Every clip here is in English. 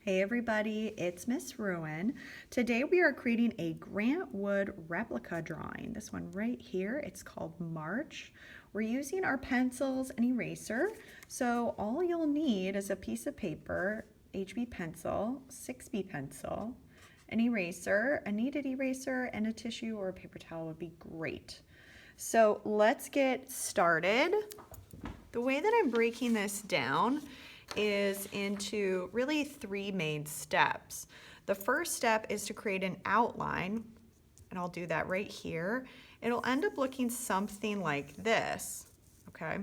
Hey everybody, it's Miss Ruin. Today we are creating a Grant Wood replica drawing. This one right here, it's called March. We're using our pencils and eraser. So all you'll need is a piece of paper, HB pencil, 6B pencil, an eraser, a kneaded eraser, and a tissue or a paper towel would be great. So let's get started. The way that I'm breaking this down is into really three main steps. The first step is to create an outline, and I'll do that right here. It'll end up looking something like this, okay?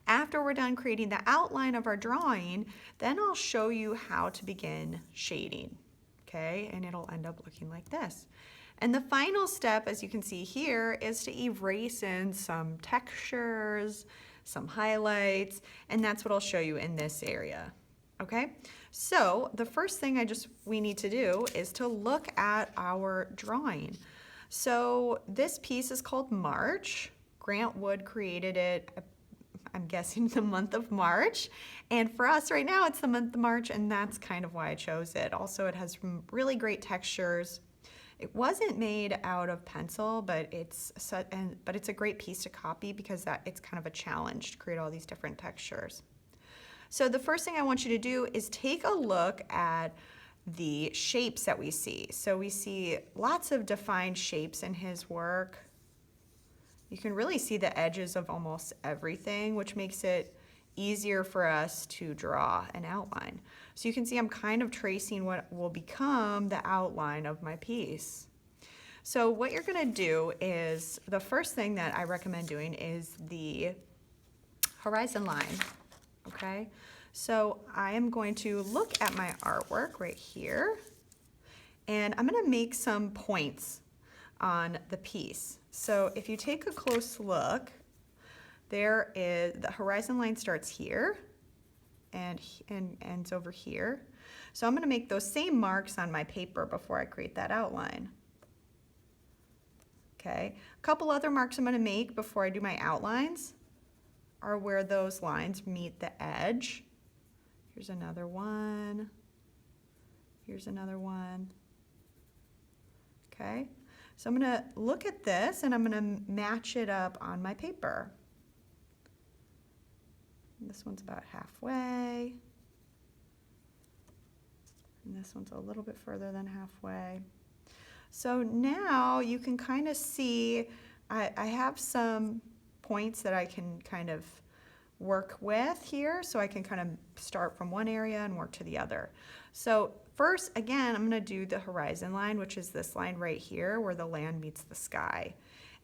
After we're done creating the outline of our drawing, then I'll show you how to begin shading, okay? And it'll end up looking like this. And the final step, as you can see here, is to erase in some textures, some highlights, and that's what I'll show you in this area, okay? So the first thing we need to do is to look at our drawing. So this piece is called March. Grant Wood created it, I'm guessing, the month of March. And for us right now, it's the month of March, and that's kind of why I chose it. Also, it has really great textures. It wasn't made out of pencil, but it's a great piece to copy because it's kind of a challenge to create all these different textures. So the first thing I want you to do is take a look at the shapes that we see. So we see lots of defined shapes in his work. You can really see the edges of almost everything, which makes it easier for us to draw an outline. So you can see I'm kind of tracing what will become the outline of my piece. So what you're gonna do is, the first thing that I recommend doing is the horizon line, okay? So I am going to look at my artwork right here, and I'm gonna make some points on the piece. So if you take a close look, there is, the horizon line starts here and ends over here. So I'm gonna make those same marks on my paper before I create that outline. Okay, a couple other marks I'm gonna make before I do my outlines are where those lines meet the edge. Here's another one. Here's another one. Okay, so I'm gonna look at this and I'm gonna match it up on my paper. This one's about halfway. And this one's a little bit further than halfway. So now you can kind of see, I have some points that I can kind of work with here, so I can kind of start from one area and work to the other. So first, again, I'm gonna do the horizon line, which is this line right here where the land meets the sky.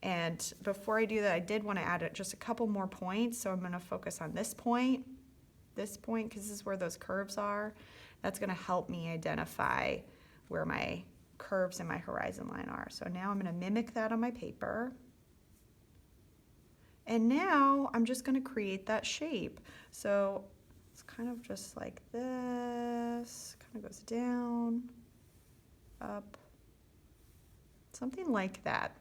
And before I do that, I did want to add just a couple more points. So I'm going to focus on this point, because this is where those curves are. That's going to help me identify where my curves and my horizon line are. So now I'm going to mimic that on my paper. And now I'm just going to create that shape. So it's kind of just like this, kind of goes down, up, something like that.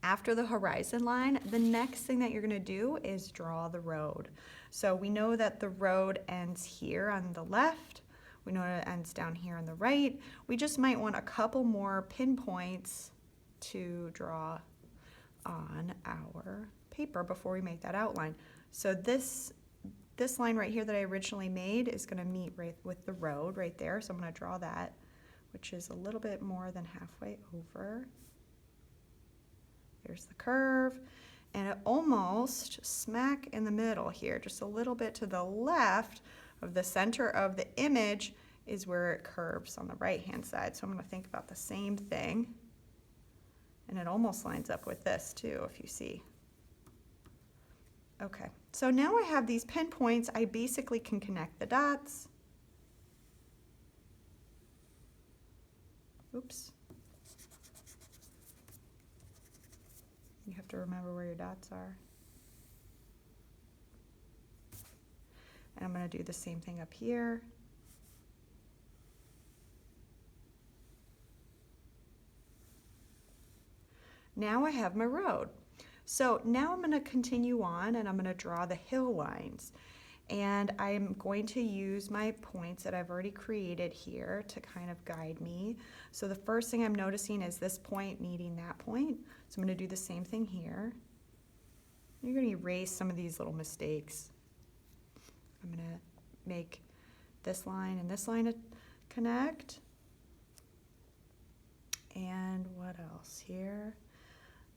After the horizon line, the next thing that you're gonna do is draw the road. So we know that the road ends here on the left. We know it ends down here on the right. We just might want a couple more pinpoints to draw on our paper before we make that outline. So this line right here that I originally made is gonna meet right with the road right there. So I'm gonna draw that, which is a little bit more than halfway over. Here's the curve, and it almost smack in the middle here, just a little bit to the left of the center of the image is where it curves on the right-hand side. So I'm gonna think about the same thing, and it almost lines up with this too, if you see. Okay, so now I have these pinpoints. I basically can connect the dots. Oops. You have to remember where your dots are. And I'm going to do the same thing up here. Now I have my road. So now I'm going to continue on and I'm going to draw the hill lines. And I'm going to use my points that I've already created here to kind of guide me. So the first thing I'm noticing is this point meeting that point. So I'm going to do the same thing here. You're going to erase some of these little mistakes. I'm going to make this line and this line connect. And what else here?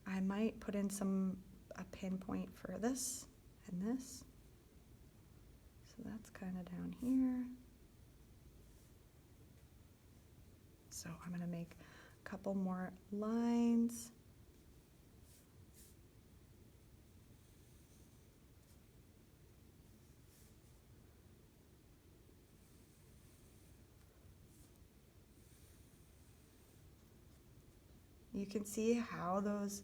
I might put in a pinpoint for this and this. So that's kind of down here. So I'm going to make a couple more lines. You can see how those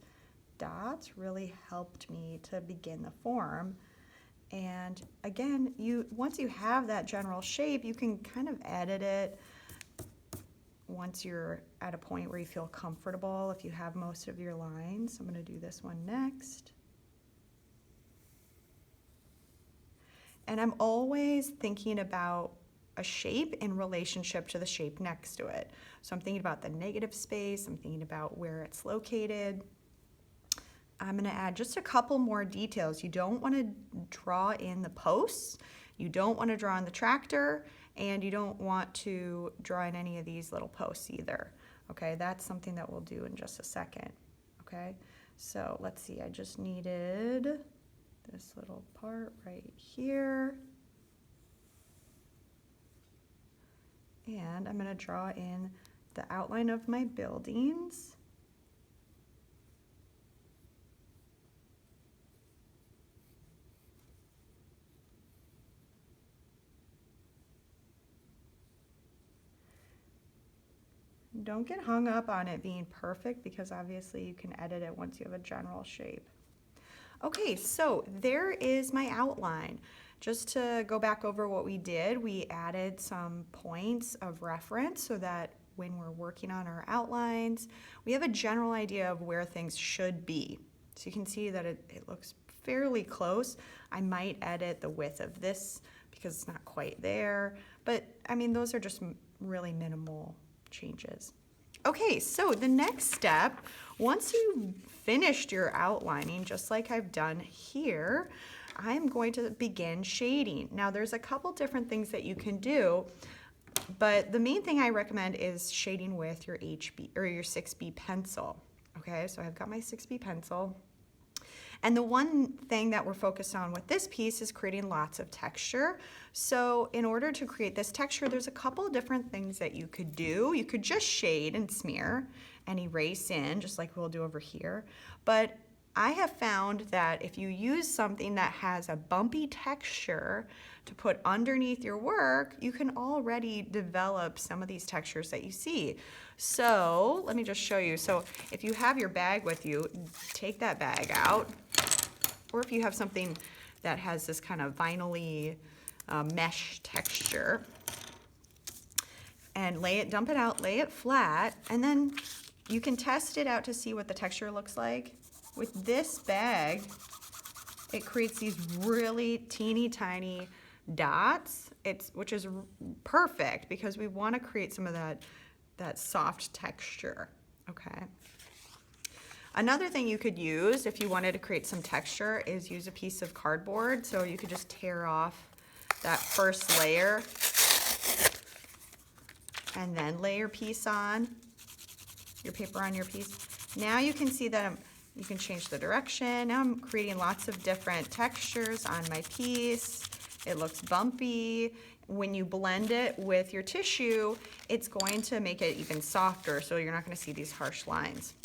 dots really helped me to begin the form. And again, once you have that general shape, you can kind of edit it once you're at a point where you feel comfortable, if you have most of your lines. I'm going to do this one next. And I'm always thinking about a shape in relationship to the shape next to it. So I'm thinking about the negative space, I'm thinking about where it's located. I'm going to add just a couple more details. You don't want to draw in the posts, you don't want to draw in the tractor, and you don't want to draw in any of these little posts either. Okay, that's something that we'll do in just a second. Okay, so let's see, I just needed this little part right here. And I'm going to draw in the outline of my buildings. Don't get hung up on it being perfect, because obviously you can edit it once you have a general shape. Okay, so there is my outline. Just to go back over what we did, we added some points of reference so that when we're working on our outlines, we have a general idea of where things should be. So you can see that it looks fairly close. I might edit the width of this because it's not quite there, but I mean, those are just really minimal changes. Okay, so the next step, once you've finished your outlining, just like I've done here, I'm going to begin shading. Now there's a couple different things that you can do, but the main thing I recommend is shading with your HB or your 6B pencil. Okay, so I've got my 6B pencil. And the one thing that we're focused on with this piece is creating lots of texture. So in order to create this texture, there's a couple of different things that you could do. You could just shade and smear and erase in, just like we'll do over here. But I have found that if you use something that has a bumpy texture to put underneath your work, you can already develop some of these textures that you see. So let me just show you. So if you have your bag with you, take that bag out. Or if you have something that has this kind of vinyl-y mesh texture, and dump it out, lay it flat, and then you can test it out to see what the texture looks like. With this bag, it creates these really teeny tiny dots, which is perfect because we want to create some of that soft texture, okay? Another thing you could use if you wanted to create some texture is use a piece of cardboard. So you could just tear off that first layer and then lay your piece on, your paper on your piece. Now you can see that you can change the direction. Now I'm creating lots of different textures on my piece. It looks bumpy. When you blend it with your tissue, it's going to make it even softer, so you're not going to see these harsh lines.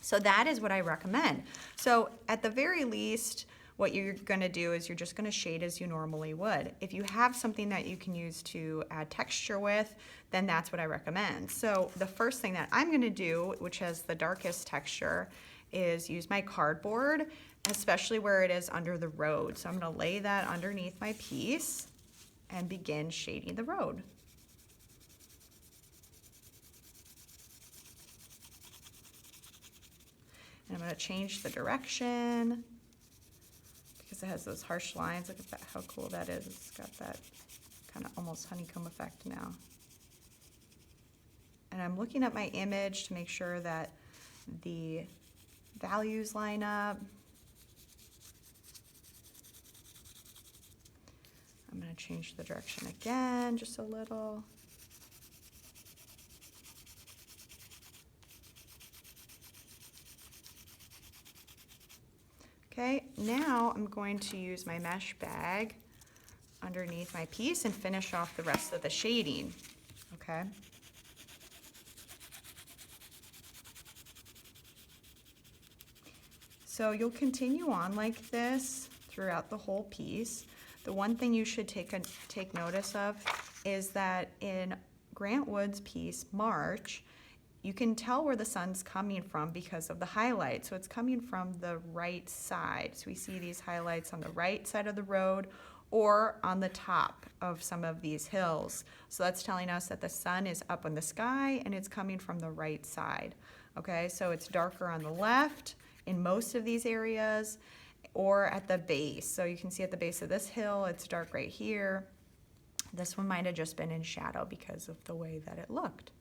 So that is what I recommend. So at the very least, what you're going to do is you're just going to shade as you normally would. If you have something that you can use to add texture with, then that's what I recommend. So the first thing that I'm going to do, which has the darkest texture, is use my cardboard, especially where it is under the road. So I'm going to lay that underneath my piece and begin shading the road. And I'm going to change the direction because it has those harsh lines. Look at that, how cool that is. It's got that kind of almost honeycomb effect now. And I'm looking at my image to make sure that the values line up. I'm going to change the direction again just a little. Okay, now I'm going to use my mesh bag underneath my piece and finish off the rest of the shading, okay? So you'll continue on like this throughout the whole piece. The one thing you should take notice of is that in Grant Wood's piece, March, you can tell where the sun's coming from because of the highlight. So it's coming from the right side. So we see these highlights on the right side of the road or on the top of some of these hills. So that's telling us that the sun is up in the sky and it's coming from the right side. Okay, so it's darker on the left in most of these areas or at the base. So you can see at the base of this hill, it's dark right here. This one might have just been in shadow because of the way that it looked.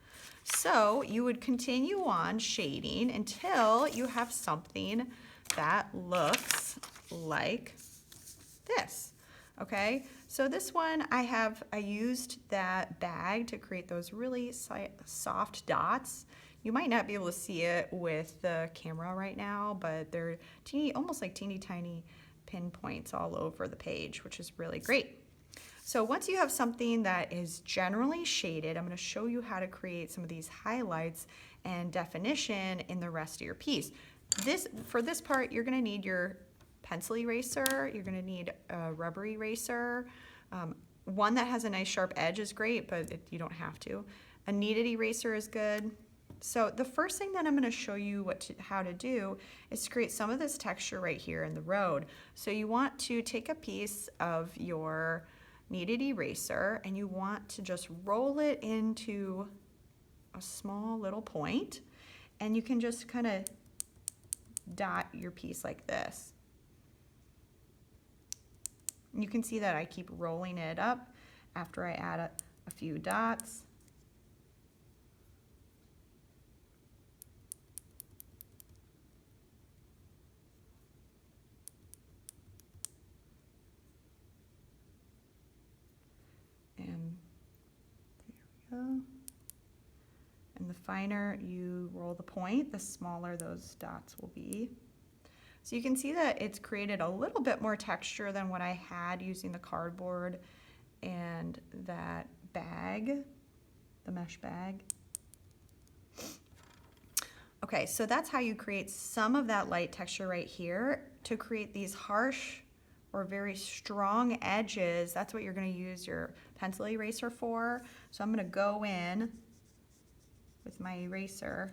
So you would continue on shading until you have something that looks like this. Okay, so this one I used that bag to create those really soft dots. You might not be able to see it with the camera right now, but they're teeny, almost like teeny tiny pinpoints all over the page, which is really great. So once you have something that is generally shaded, I'm going to show you how to create some of these highlights and definition in the rest of your piece. For this part, you're going to need your pencil eraser, you're going to need a rubber eraser. One that has a nice sharp edge is great, but you don't have to. A kneaded eraser is good. So the first thing that I'm going to show you how to do is to create some of this texture right here in the road. So you want to take a piece of your kneaded eraser and you want to just roll it into a small little point, and you can just kind of dot your piece like this. You can see that I keep rolling it up after I add a few dots. And there we go. And the finer you roll the point, the smaller those dots will be. So you can see that it's created a little bit more texture than what I had using the cardboard and that bag, the mesh bag. Okay, so that's how you create some of that light texture right here to create these harsh or very strong edges. That's what you're going to use your pencil eraser for. So I'm going to go in with my eraser,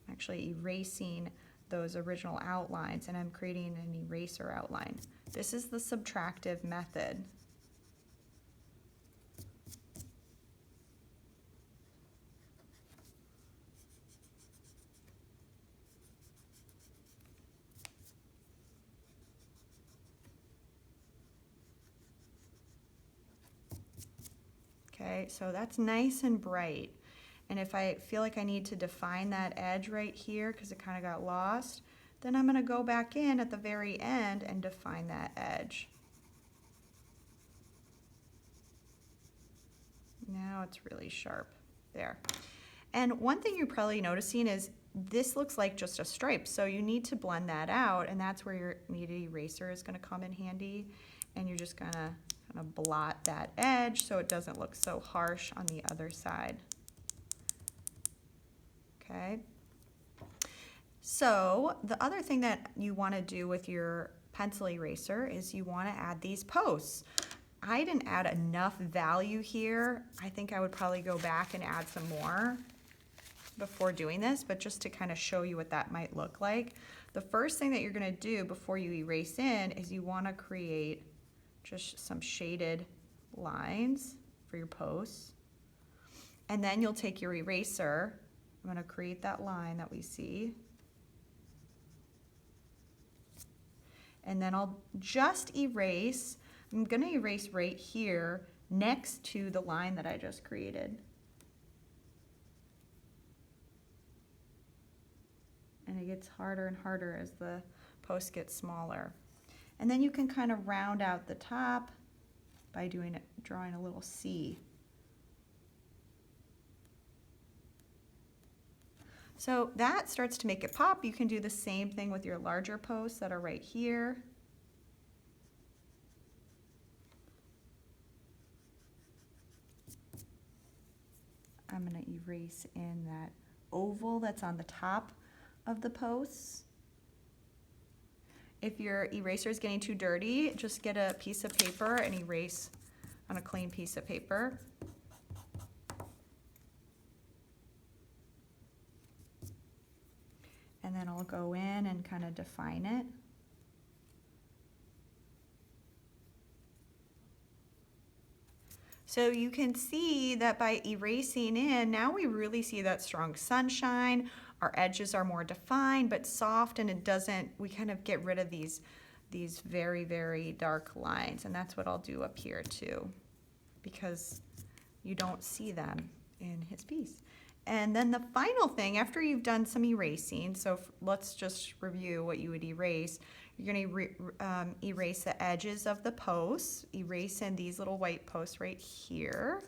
actually erasing those original outlines, and I'm creating an eraser outline. This is the subtractive method. Okay, so that's nice and bright. And if I feel like I need to define that edge right here because it kind of got lost, then I'm going to go back in at the very end and define that edge. Now it's really sharp there. And one thing you're probably noticing is this looks like just a stripe, so you need to blend that out, and that's where your kneaded eraser is going to come in handy. And you're just going to kind of blot that edge so it doesn't look so harsh on the other side. Okay. So the other thing that you want to do with your pencil eraser is you want to add these posts. I didn't add enough value here. I think I would probably go back and add some more before doing this, but just to kind of show you what that might look like. The first thing that you're going to do before you erase in is you want to create just some shaded lines for your posts. And then you'll take your eraser. I'm going to create that line that we see. And then I'll just erase. I'm going to erase right here next to the line that I just created. And it gets harder and harder as the post gets smaller. And then you can kind of round out the top by drawing a little C. So that starts to make it pop. You can do the same thing with your larger posts that are right here. I'm going to erase in that oval that's on the top of the posts. If your eraser is getting too dirty, just get a piece of paper and erase on a clean piece of paper. And then I'll go in and kind of define it. So you can see that by erasing in, now we really see that strong sunshine. Our edges are more defined but soft, and it doesn't, we kind of get rid of these very, very dark lines. And that's what I'll do up here too, because you don't see them in his piece. And then the final thing, after you've done some erasing, so let's just review what you would erase. You're going to erase the edges of the posts, erase in these little white posts right here.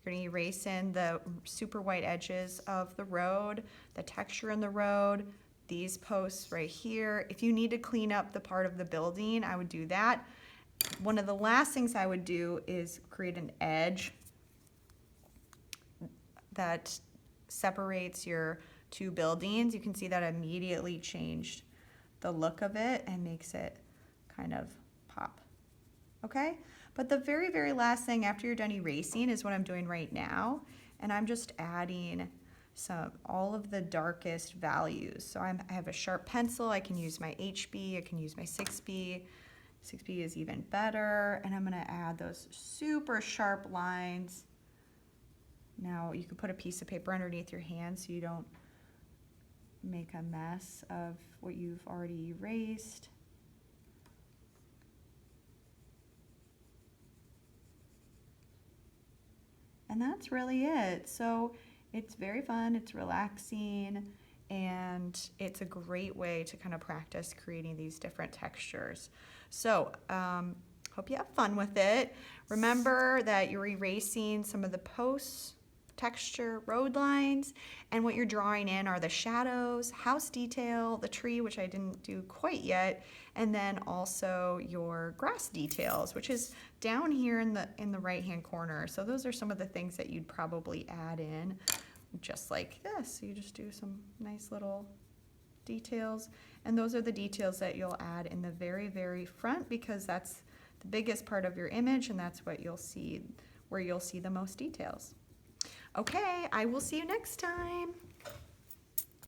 You're going to erase in the super white edges of the road, the texture in the road, these posts right here. If you need to clean up the part of the building, I would do that. One of the last things I would do is create an edge that separates your two buildings. You can see that immediately changed the look of it and makes it kind of pop. Okay? But the very, very last thing after you're done erasing is what I'm doing right now. And I'm just adding all of the darkest values. So I have a sharp pencil. I can use my HB. I can use my 6B. 6B is even better. And I'm going to add those super sharp lines. Now you can put a piece of paper underneath your hand so you don't make a mess of what you've already erased. And that's really it. So it's very fun, it's relaxing, and it's a great way to kind of practice creating these different textures. So hope you have fun with it. Remember that you're erasing some of the posts, texture, road lines, and what you're drawing in are the shadows, house detail, the tree, which I didn't do quite yet, and then also your grass details, which is down here in the right-hand corner. So those are some of the things that you'd probably add in, just like this. You just do some nice little details, and those are the details that you'll add in the very, very front, because that's the biggest part of your image, and that's what you'll see, where you'll see the most details. Okay, I will see you next time.